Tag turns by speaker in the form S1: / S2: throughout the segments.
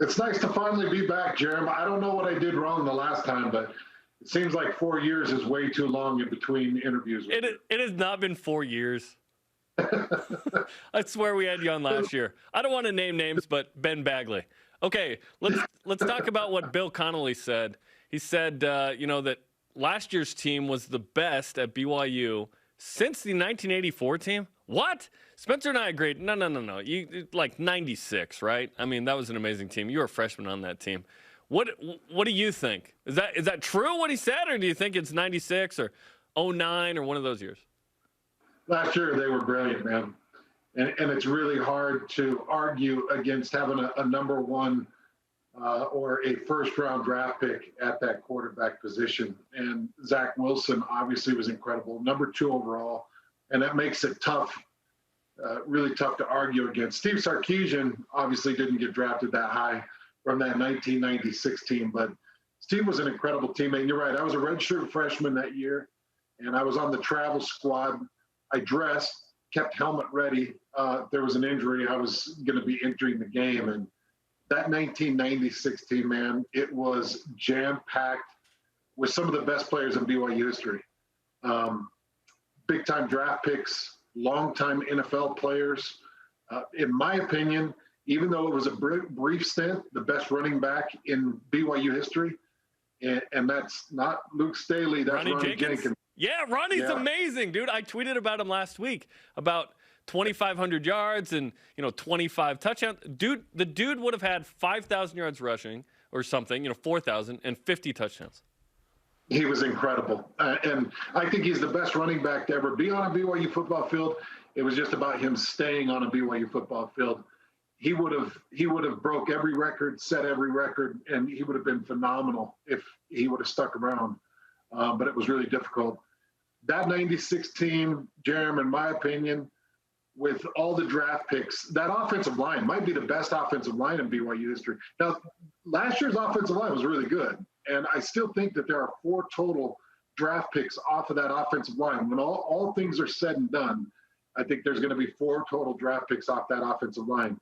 S1: It's nice to finally be back, Jarom. I don't know what I did wrong the last time, but it seems like 4 years is way too long in between interviews.
S2: It has not been 4 years. I swear we had you on last year. I don't want to name names, but Ben Bagley. Okay, let's talk about what Bill Connolly said. He said, that last year's team was the best at BYU since the 1984 team. What? Spencer and I agreed. No. You like 96, right? I mean, that was an amazing team. You were a freshman on that team. What do you think? Is that true what he said, or do you think it's 96 or 09 or one of those years?
S1: Last year they were brilliant, man. And it's really hard to argue against having a number one or a first-round draft pick at that quarterback position. And Zach Wilson obviously was incredible, number 2 overall, and that makes it tough, really tough to argue against. Steve Sarkisian obviously didn't get drafted that high from that 1996 team, but Steve was an incredible teammate. And you're right, I was a redshirt freshman that year, and I was on the travel squad. I dressed, kept helmet ready. If there was an injury, I was going to be entering the game. And that 1996 team, man, it was jam-packed with some of the best players in BYU history. Big-time draft picks, long-time NFL players. In my opinion, even though it was a brief stint, the best running back in BYU history. And that's not Luke Staley, that's Ronnie Jenkins.
S2: Yeah, Ronnie's amazing, dude. I tweeted about him last week, about 2,500 yards and 25 touchdowns. Dude, the dude would have had 5,000 yards rushing or something, 4,000 and 50 touchdowns.
S1: He was incredible, and I think he's the best running back to ever be on a BYU football field. It was just about him staying on a BYU football field. He would have broke every record, set every record, and he would have been phenomenal if he would have stuck around. But it was really difficult. That 96 team, Jarom, in my opinion, with all the draft picks, that offensive line might be the best offensive line in BYU history. Now, last year's offensive line was really good, and I still think that there are 4 total draft picks off of that offensive line. When all things are said and done, I think there's going to be 4 total draft picks off that offensive line.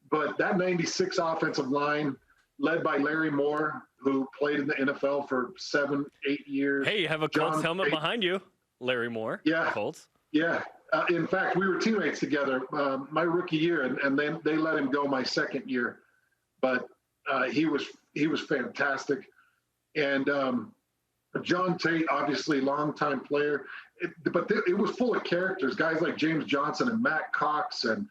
S1: But that 96 offensive line, led by Larry Moore, who played in the NFL for 7-8 years.
S2: Hey, you have a Colts helmet behind you, Larry Moore.
S1: Yeah.
S2: Colts.
S1: Yeah. In fact, we were teammates together my rookie year, and then they let him go my second year. But he was fantastic. And John Tate, obviously longtime player, but it was full of characters, guys like James Johnson and Matt Cox and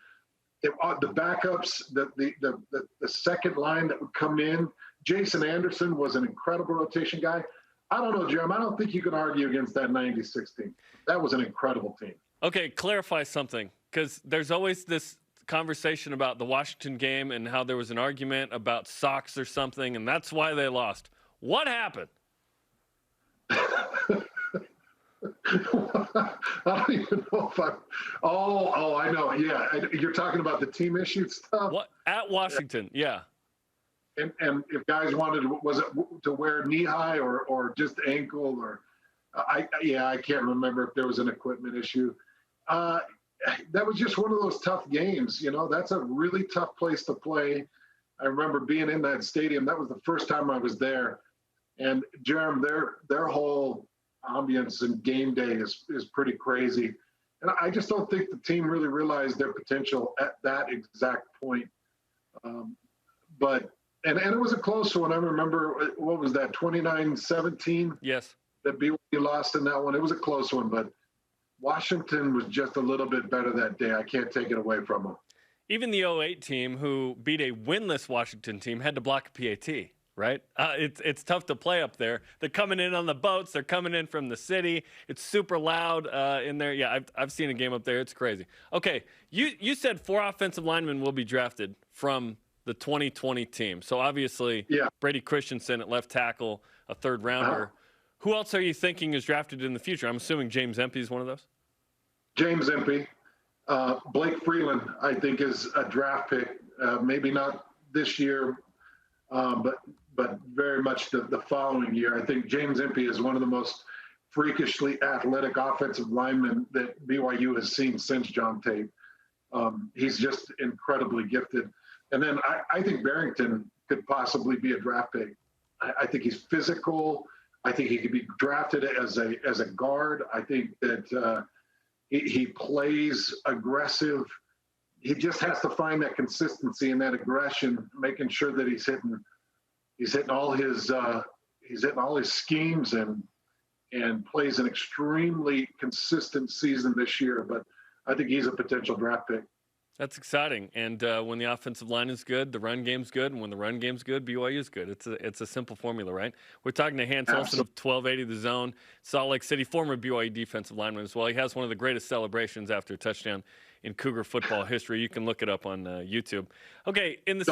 S1: the backups, the second line that would come in. Jason Anderson was an incredible rotation guy. I don't know, Jarom. I don't think you can argue against that 96 team. That was an incredible team.
S2: Okay, clarify something, because there's always this conversation about the Washington game and how there was an argument about socks or something, and that's why they lost. What happened?
S1: I don't even know if I'm. Oh, I know. Yeah, you're talking about the team issue stuff.
S2: What at Washington? Yeah.
S1: And if guys wanted, was it to wear knee high or just ankle or? I can't remember if there was an equipment issue. That was just one of those tough games. That's a really tough place to play. I remember being in that stadium. That was the first time I was there. And Jarom, their whole ambience and game day is pretty crazy. And I just don't think the team really realized their potential at that exact point. But it was a close one. I remember, what was that, 29-17?
S2: Yes.
S1: That BYU lost in that one. It was a close one, but Washington was just a little bit better that day. I can't take it away from them.
S2: Even the 08 team, who beat a winless Washington team, had to block a PAT. Right? It's tough to play up there. They're coming in on the boats. They're coming in from the city. It's super loud in there. Yeah, I've seen a game up there. It's crazy. Okay, you said 4 offensive linemen will be drafted from the 2020 team. So obviously, Brady Christensen at left tackle, a third rounder. Who else are you thinking is drafted in the future? I'm assuming James Empey is one of those.
S1: James Empey. Blake Freeland, I think, is a draft pick. Maybe not this year, but very much the following year. I think James Empey is one of the most freakishly athletic offensive linemen that BYU has seen since John Tate. He's just incredibly gifted. And then I think Barrington could possibly be a draft pick. I think he's physical. I think he could be drafted as a guard. I think that he plays aggressive. He just has to find that consistency and that aggression, making sure that he's hitting all his schemes and plays an extremely consistent season this year. But I think he's a potential draft pick.
S2: That's exciting. And when the offensive line is good, the run game's good. And when the run game's good, BYU is good. It's a simple formula, right? We're talking to Hans Olsen of 1280 The Zone, Salt Lake City, former BYU defensive lineman as well. He has one of the greatest celebrations after a touchdown in Cougar football history. You can look it up on YouTube. Okay, in the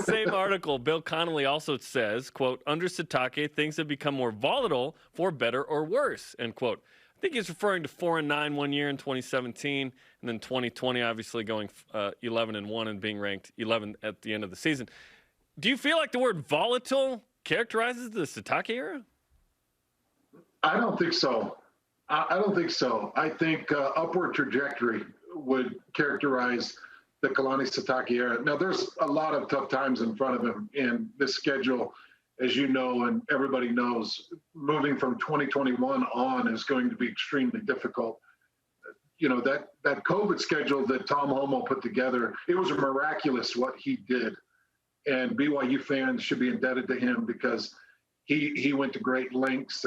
S2: same article, Bill Connolly also says, quote, under Sitake, things have become more volatile for better or worse, end quote. I think he's referring to 4-9 one year in 2017, and then 2020 obviously going 11-1 and being ranked 11 at the end of the season. Do you feel like the word volatile characterizes the Sitake era?
S1: I don't think so. I don't think so. I think upward trajectory would characterize the Kalani Sitake era. Now, there's a lot of tough times in front of him in this schedule, as you know, and everybody knows. Moving from 2021 on is going to be extremely difficult. You know, that COVID schedule that Tom Homo put together, it was miraculous what he did. And BYU fans should be indebted to him because he went to great lengths.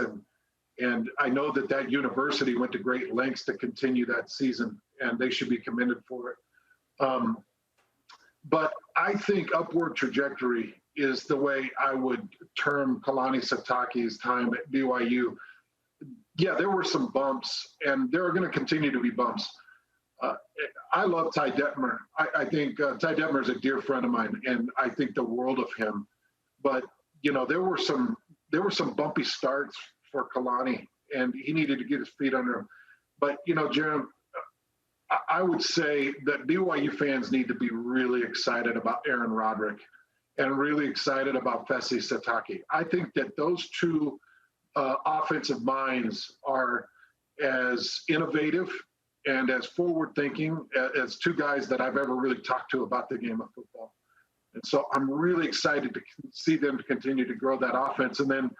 S1: And I know that university went to great lengths to continue that season, and they should be commended for it. But I think upward trajectory is the way I would term Kalani Sitake's time at BYU. Yeah, there were some bumps, and there are going to continue to be bumps. I love Ty Detmer. I think Ty Detmer is a dear friend of mine, and I think the world of him. But you know, there were some bumpy starts for Kalani, and he needed to get his feet under him. But you know, Jarom, I would say that BYU fans need to be really excited about Aaron Roderick and really excited about Fesi Sitake. I think that those two offensive minds are as innovative and as forward-thinking as two guys that I've ever really talked to about the game of football. And so I'm really excited to see them continue to grow that offense. And then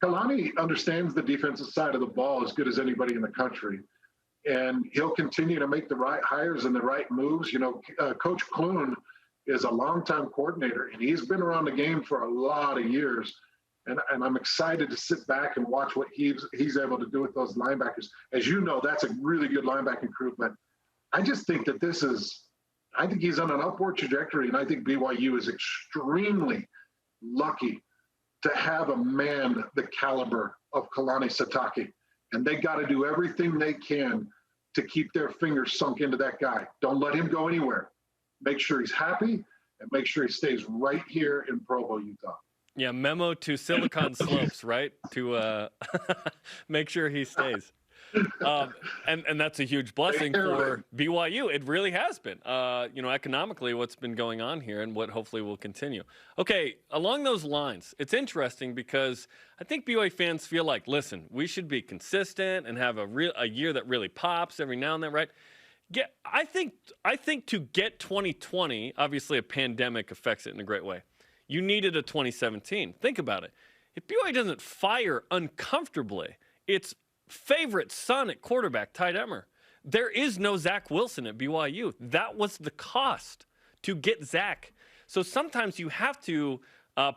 S1: Kalani understands the defensive side of the ball as good as anybody in the country. And he'll continue to make the right hires and the right moves. You know, Coach Clune is a longtime coordinator, and he's been around the game for a lot of years. And I'm excited to sit back and watch what he's able to do with those linebackers. As you know, that's a really good linebacking group. But I just think that I think he's on an upward trajectory, and I think BYU is extremely lucky to have a man the caliber of Kalani Sitake. And they got to do everything they can to keep their fingers sunk into that guy. Don't let him go anywhere. Make sure he's happy and make sure he stays right here in Provo, Utah.
S2: Yeah, memo to Silicon Slopes, right? To make sure he stays. And that's a huge blessing for BYU. It really has been. You know, economically, what's been going on here and what hopefully will continue. Okay, along those lines, it's interesting because I think BYU fans feel like, listen, we should be consistent and have a year that really pops every now and then, right? Yeah, I think to get 2020, obviously a pandemic affects it in a great way. You needed a 2017. Think about it. If BYU doesn't fire uncomfortably its favorite son at quarterback, Ty Detmer, there is no Zach Wilson at BYU. That was the cost to get Zach. So sometimes you have to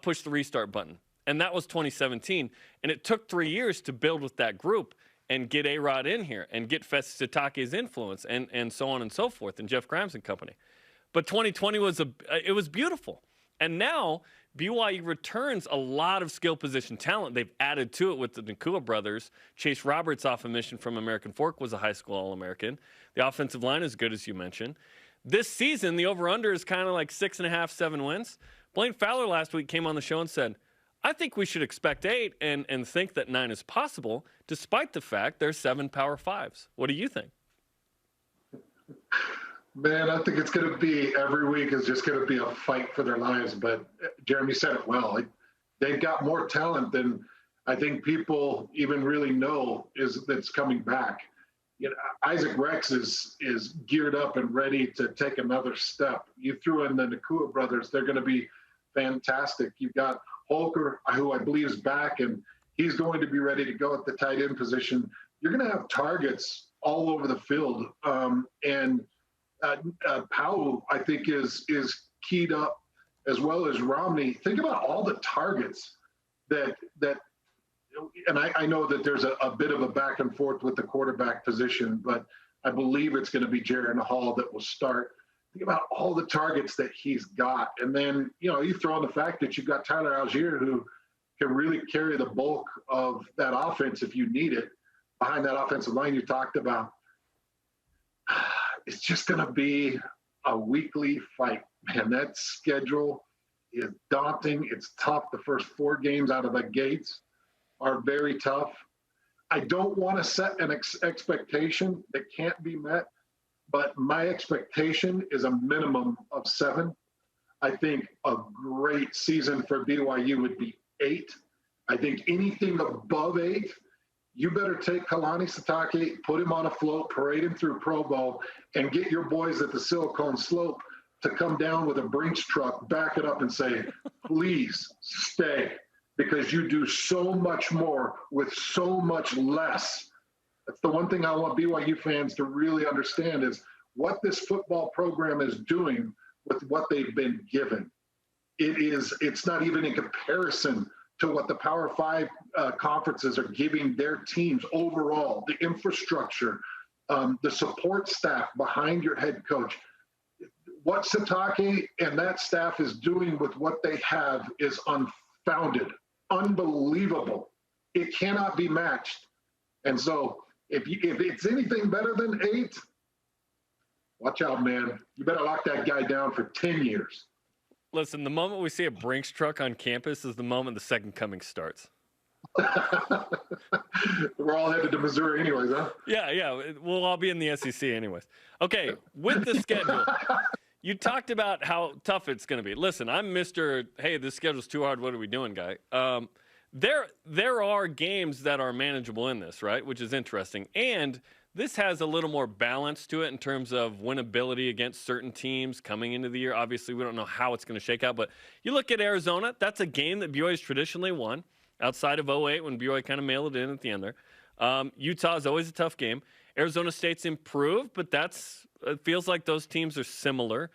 S2: push the restart button. And that was 2017. And it took 3 years to build with that group and get A-Rod in here and get Fesi Sitake's influence and so on and so forth and Jeff Grimes and company. But 2020 was beautiful. And now BYU returns a lot of skill position talent. They've added to it with the Nakua brothers. Chase Roberts off a mission from American Fork was a high school All-American. The offensive line is good, as you mentioned. This season, the over-under is kind of like 6.5, 7 wins. Blaine Fowler last week came on the show and said, I think we should expect 8 and think that 9 is possible, despite the fact there's 7 Power 5s. What do you think?
S1: Man, I think it's going to be every week is just going to be a fight for their lives. But Jeremy said it well. They've got more talent than I think people even really know that's coming back. Isaac Rex is geared up and ready to take another step. You threw in the Nakua brothers; they're going to be fantastic. You've got Holker, who I believe is back, and he's going to be ready to go at the tight end position. You're going to have targets all over the field, and Powell, I think, is keyed up, as well as Romney. Think about all the targets that and I know that there's a bit of a back and forth with the quarterback position, but I believe it's going to be Jaron Hall that will start. Think about all the targets that he's got. And then, you throw in the fact that you've got Tyler Algier, who can really carry the bulk of that offense if you need it, behind that offensive line you talked about. It's just going to be a weekly fight, man. That schedule is daunting. It's tough. The first 4 games out of the gates are very tough. I don't want to set an expectation that can't be met, but my expectation is a minimum of 7. I think a great season for BYU would be 8. I think anything above 8, you better take Kalani Sitake, put him on a float, parade him through Pro Bowl, and get your boys at the Silicon Slope to come down with a Brinks truck, back it up and say, please stay, because you do so much more with so much less. That's the one thing I want BYU fans to really understand is what this football program is doing with what they've been given. It's not even in comparison to what the Power 5 conferences are giving their teams overall, the infrastructure, the support staff behind your head coach. What Sitake and that staff is doing with what they have is unfounded, unbelievable. It cannot be matched. And so if it's anything better than 8, watch out, man. You better lock that guy down for 10 years.
S2: Listen, the moment we see a Brinks truck on campus is the moment the second coming starts.
S1: We're all headed to Missouri anyways, huh?
S2: Yeah. We'll all be in the SEC anyways. Okay, with the schedule, you talked about how tough it's going to be. Listen, I'm Mr. Hey, this schedule's too hard. What are we doing, guy? There are games that are manageable in this, right? Which is interesting. And this has a little more balance to it in terms of winnability against certain teams coming into the year. Obviously, we don't know how it's going to shake out. But you look at Arizona, that's a game that BYU's traditionally won outside of 2008 when BYU kind of mailed it in at the end there. Utah is always a tough game. Arizona State's improved, but it feels like those teams are similar.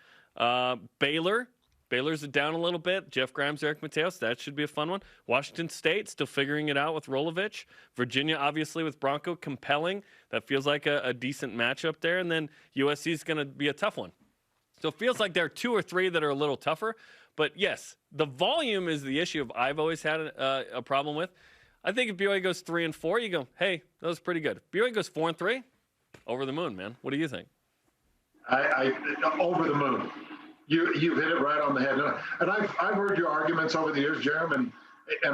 S2: Baylor's down a little bit. Jeff Grimes, Eric Mateos, that should be a fun one. Washington State still figuring it out with Rolovich. Virginia, obviously, with Bronco, compelling. That feels like a decent matchup there. And then USC is going to be a tough one. So it feels like there are 2 or 3 that are a little tougher. But yes, the volume is the issue I've always had a problem with. I think if BYU goes 3-4, you go, hey, that was pretty good. If BYU goes 4-3, over the moon, man. What do you think?
S1: I over the moon. You've hit it right on the head. And I've heard your arguments over the years, Jarom, and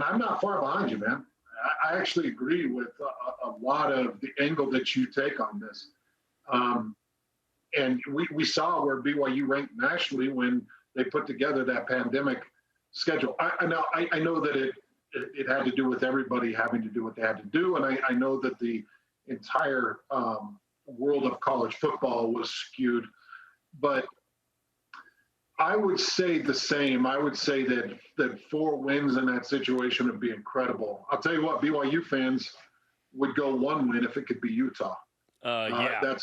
S1: I'm not far behind you, man. I actually agree with a lot of the angle that you take on this. And we saw where BYU ranked nationally when they put together that pandemic schedule. I know that it had to do with everybody having to do what they had to do, and I know that the entire world of college football was skewed, but I would say the same. I would say that 4 wins in that situation would be incredible. I'll tell you what, BYU fans would go 1 win if it could be Utah.
S2: Yeah.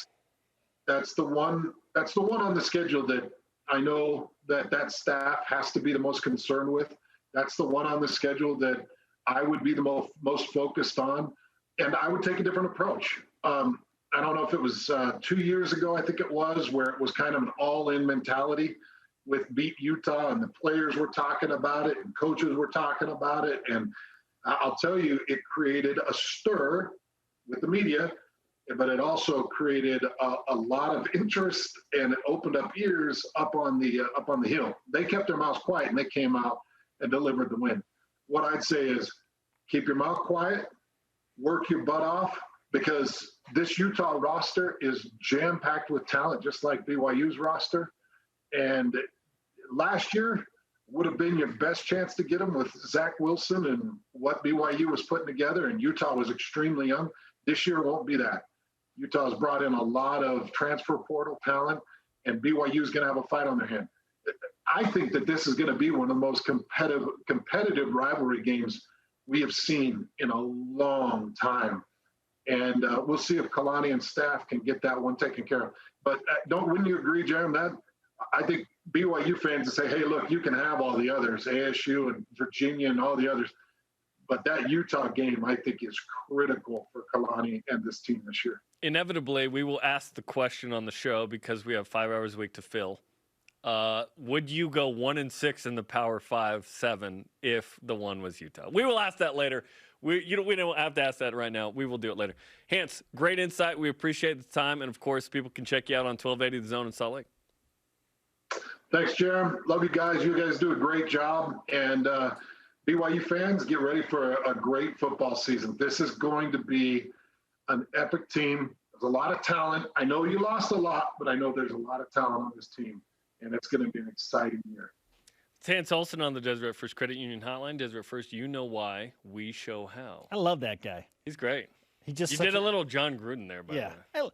S1: That's the one on the schedule that I know that staff has to be the most concerned with. That's the one on the schedule that I would be the most focused on, and I would take a different approach. I don't know if it was 2 years ago, I think it was, where it was kind of an all-in mentality with beat Utah, and the players were talking about it and coaches were talking about it. And I'll tell you, it created a stir with the media, but it also created a lot of interest, and it opened up ears up on the hill. They kept their mouths quiet and they came out and delivered the win. What I'd say is keep your mouth quiet, work your butt off, because this Utah roster is jam-packed with talent, just like BYU's roster. And last year would have been your best chance to get them with Zach Wilson and what BYU was putting together, and Utah was extremely young. This year won't be that. Utah's brought in a lot of transfer portal talent, and BYU is going to have a fight on their hand. I think that this is going to be one of the most competitive rivalry games we have seen in a long time. And we'll see if Kalani and staff can get that one taken care of. But wouldn't you agree, Jarom, that I think BYU fans say, hey, look, you can have all the others, ASU and Virginia and all the others. But that Utah game, I think, is critical for Kalani and this team this year.
S2: Inevitably, we will ask the question on the show because we have 5 hours a week to fill. Would you go 1-6 in the Power 5-7 if the one was Utah? We will ask that later. We don't have to ask that right now. We will do it later. Hans, great insight. We appreciate the time. And, of course, people can check you out on 1280 The Zone in Salt Lake.
S1: Thanks, Jarom. Love you guys. You guys do a great job. And BYU fans, get ready for a great football season. This is going to be an epic team. There's a lot of talent. I know you lost a lot, but I know there's a lot of talent on this team. And it's going to be an exciting year.
S2: It's Hans Olsen on the Deseret First Credit Union Hotline. Deseret First, you know why, we show how.
S3: I love that guy.
S2: He's great.
S3: He just
S2: did a little John Gruden there, by the way.